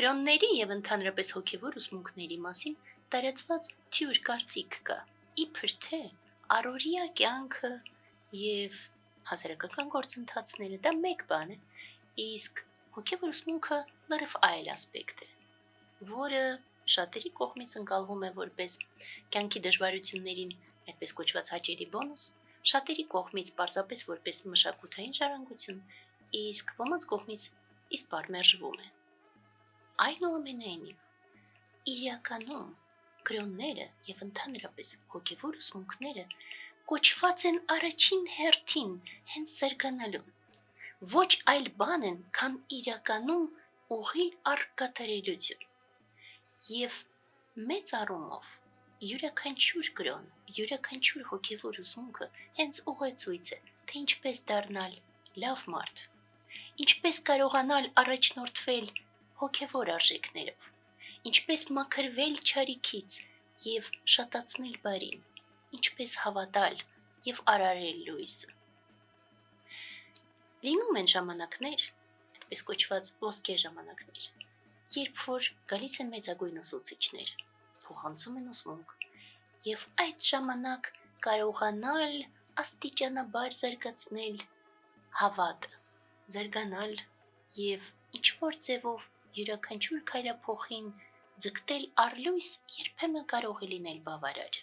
Կրոնների եւ ընդհանրապես հոգեվոր ուսմունքների մասին տարածված թյուր կարծիք կա, իբր թե առօրյա կյանքը եւ հասարակական գործընթացները դա մեկ բան է, իսկ հոգեվոր ուսմունքը լրիվ այլ ասպեկտ է, որը շատերի կողմից ընկալվում է որպես կյանքի դժվարություններին այդպես կոչված հաճելի բոնուս, շատերի կողմից պարզապես որպես մշակութային ժառանգություն, իսկ ոմանց կողմից իսպառ մերժվում է։ Այնուամենայնիվ, իրականում կրոնները եւ ընդհանրապես հոգեվոր ուսմունքները կոչված են առաջին հերթին հենց զարգանալուն, ոչ այլ բան են, քան իրականում ուղի առկատարելություն։ Եվ մեծ առումով յուրաքանչյուր կրոն, յուրաքանչյուր հոգեվոր ուսմունքը հենց ուղեցույց է, թե ինչպես դառնալ լավ մարդ, ինչպես կարողանալ առաջնորդվել հոգեվոր արժեքներով, ինչպես մաքրվել չարիքից եւ շատացնել բարին, ինչպես հավատալ եւ արարել լույսը։ Լինում են ժամանակներ, այդպես կոչված ոսկե ժամանակներ, երբ որ գալիս են մեծագույն ուսուցիչներ, փոխանցում են ուսմունք, եւ այդ ժամանակ կարողանալ աստիճանաբար զարգացնել հավատը, զարգանալ եւ ինչ-որ ձևով յուրաքանչյուր քայլափոխին ձգտել առլույս երբեմն կարող է լինել բավարար,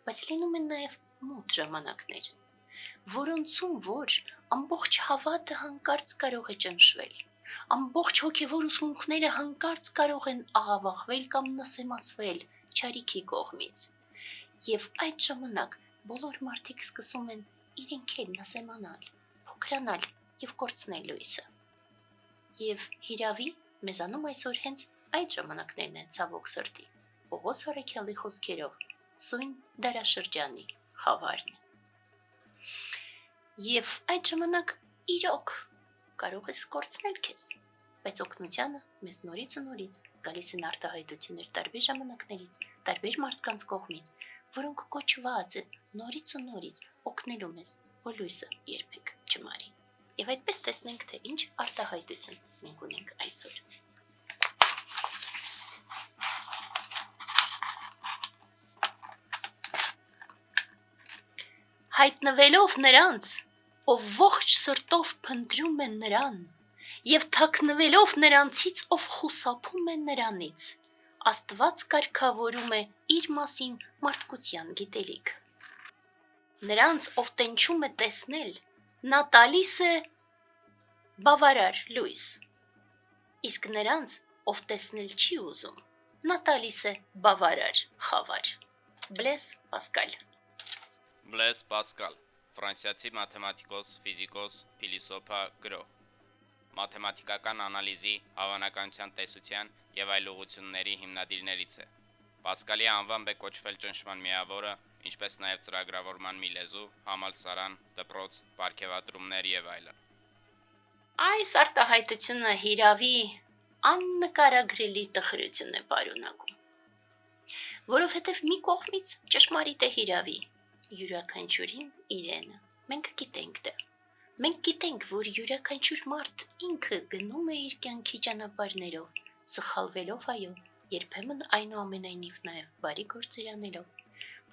բայց լինում են նաև մութ ժամանակներ, որոնցում որ ամբողջ հավատը հանկարծ կարող է ճնշվել, ամբողջ հոգևոր ուսմունքները հանկարծ կարող են աղավաղվել կամ նսեմացվել չարիքի կողմից, եւ այդ ժամանակ բոլոր մարդիկ սկսում են իրենք էլ նսեմանալ, փոքրանալ եւ կորցնել լույսը, եւ հիրավի մեզանում այսօր հենց այդ ժամանակներն են ցավոք սրտի, Պողոս առաքյալի խոսքերով, սույն դարաշրջանի խավարն է։ Եվ այդ ժամանակ իրոք կարող ես կորցնել քեզ, բայց օգնությանը մեզ նորից ու նորից գալիս են արտահայտություններ տարբեր ժամանակներից, տարբեր մարդկանց կողմից, որոնք կոչված են նորից ու նորից օգնելու մեզ, որ լույսը երբեք չմարի։ Եվ այդպես տեսնենք, թե ինչ արտահայտություն մենք ունենք այսօր։ Հայտնվելով նրանց, ով ողջ սրտով փնտրում են նրան, եւ թաքնվելով նրանցից, ով խուսափում է նրանից, Աստված կարգավորում է իր մասին մարդկության գիտելիք։ Նրանց, ով տենչում է տեսնել, նա տալիս է բավարար լույս, իսկ նրանց, ով տեսնել չի ուզում, նա տալիս է բավարար խավար։ Բլես Պասկալ։ Բլես Պասկալ, ֆրանսիացի մաթեմատիկոս, ֆիզիկոս, փիլիսոփա, գրող։ Մաթեմատիկական անալիզի, հավանականության տեսության եւ այլ ուղղությունների հիմնադիրներից է։ Պասկալի անվամբ է կոչվել ճնշման միավորը, ինչպես նաեւ ծրագրավորման մի լեզու, համալսարան, դպրոց, պարգևատրումներ եւ այլն։ Այս արտահայտությունը հիրավի աննկարագրելի տխրություն է պարունակում, որովհետև մի կողմից ճշմարիտ է հիրավի, յուրաքանչյուրին իրենը, մենք գիտենք դա, մենք գիտենք, որ յուրաքանչյուր մարդ ինքը գնում է իր կյանքի ճանապարհներով, սխալվելով այո, երբեմն այնուամենայնիվ նաև բարի գործեր անելով,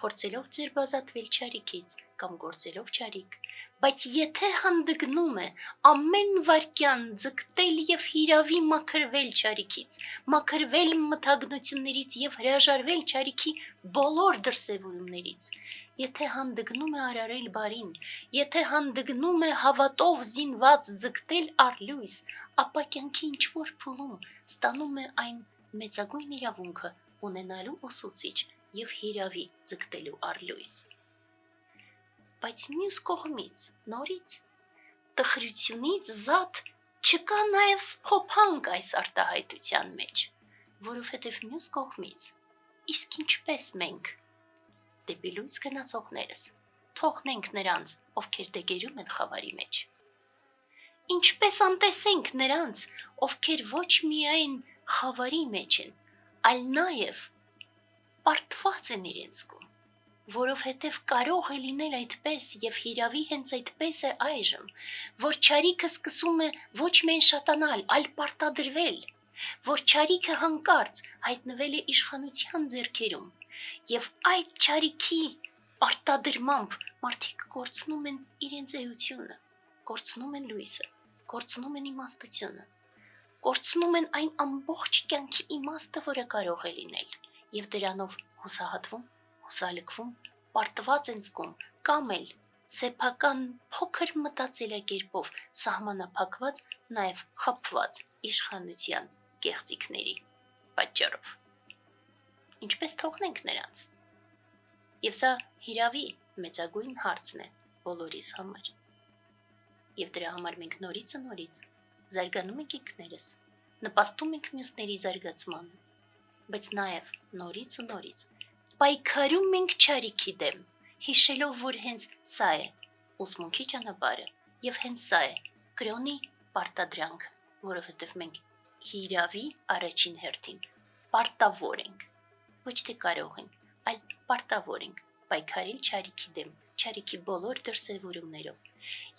փորձելով ձերբազատվել չարիքից կամ գործելով չարիք, բայց եթե հանդգնում է ամեն վայրկյան ձգտել եւ հիրավի մաքրվել չարիքից, մաքրվել մթագնություններից եւ հրաժարվել չարիքի բոլոր դրսևորումներից, եթե հանդգնում է արարել բարին, եթե հանդգնում է հավատով զինված ձգտել առլույս, ապա կյանքի ինչ-որ փուլում ստանում է այն մեծագույն իրավունքը ունենալու ուսուցիչ եւ հիրավի ձգտելու առլույս։ Բայց մյուս կողմից, նորից, տխրությունից զատ չկա նաեւ սփոփանք այս արտահայտության մեջ, որովհետեւ մյուս կողմից, իսկ ինչպես մենք դեպի լույս գնացողներս թողնենք նրանց, ովքեր դեգերում են խավարի մեջ, ինչպես անտեսենք նրանց, ովքեր ոչ միայն խավարի մեջ են, այլ նաեւ պարտված են իրենց կողմ, որովհետև կարող է լինել այդպես եւ հիրավի հենց այդպես է այժմ, որ չարիքը սկսում է ոչ միայն շատանալ, այլ պարտադրվել, որ չարիքը հանկարծ հայտնվել է իշխանության ձեռքերում, եւ այդ չարիքի արտադրմամբ մարդիկ կորցնում են իրենց էությունը, կորցնում են լույսը, կորցնում են իմաստությունը, կորցնում են այն ամբողջ կյանքի իմաստը, որը կարող է լինել, եւ դրանով հուսահատվում, հուսալքվում, պարտված են զգում, կամ էլ սեփական փոքր մտածելակերպով սահմանափակված, նաեւ խփված իշխանության կեղծիքների պատճառով։ Ինչպես թողնենք նրանց։ Եվ սա հիրավի մեծագույն հարցն է բոլորիս համար։ Եվ դրա համար մենք նորից ու նորից զարգանում ենք ինքներս, նպաստում ենք մյուսների զարգացմանը, բայց նաև նորից ու նորից պայքարում ենք չարիքի դեմ, հիշելով, որ հենց սա է ուսմունքի ճանապարհը եւ հենց սա է կրոնի պարտադրանքը, որովհետեւ մենք հիրավի առաջին հերթին պարտավոր ենք, ոչ թե կարող ենք, այլ պարտավոր ենք պայքարել չարիքի դեմ, չարիքի բոլոր դրսևորումներով։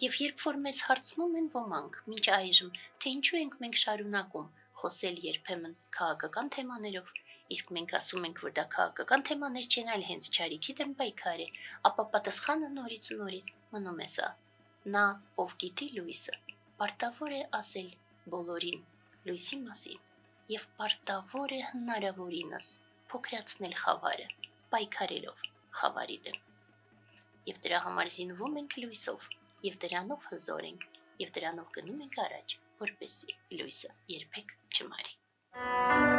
Եվ երբ որ մեզ հարցնում են ոմանք մինչ այժմ, թե ինչու ենք մենք շարունակում խոսել երբեմն քաղաքական թեմաներով, իսկ մենք ասում ենք, որ դա քաղաքական թեմաներ չեն, այլ հենց չարիքի դեմ պայքար է, ապա պատասխանը նորից ու նորից մնում է սա. նա, ով գիտի լույսը, պարտավոր է ասել բոլորին լույսի մասին եւ պարտավոր է հնարավորինս փոքրացնել խավարը, պայքարելով խավարի դեմ։ Եվ դրա համար զինվում ենք լույսով, եւ դրանով հզոր ենք, եւ դրանով գնում ենք առաջ, որպեսզի լույսը երբեք չմարի։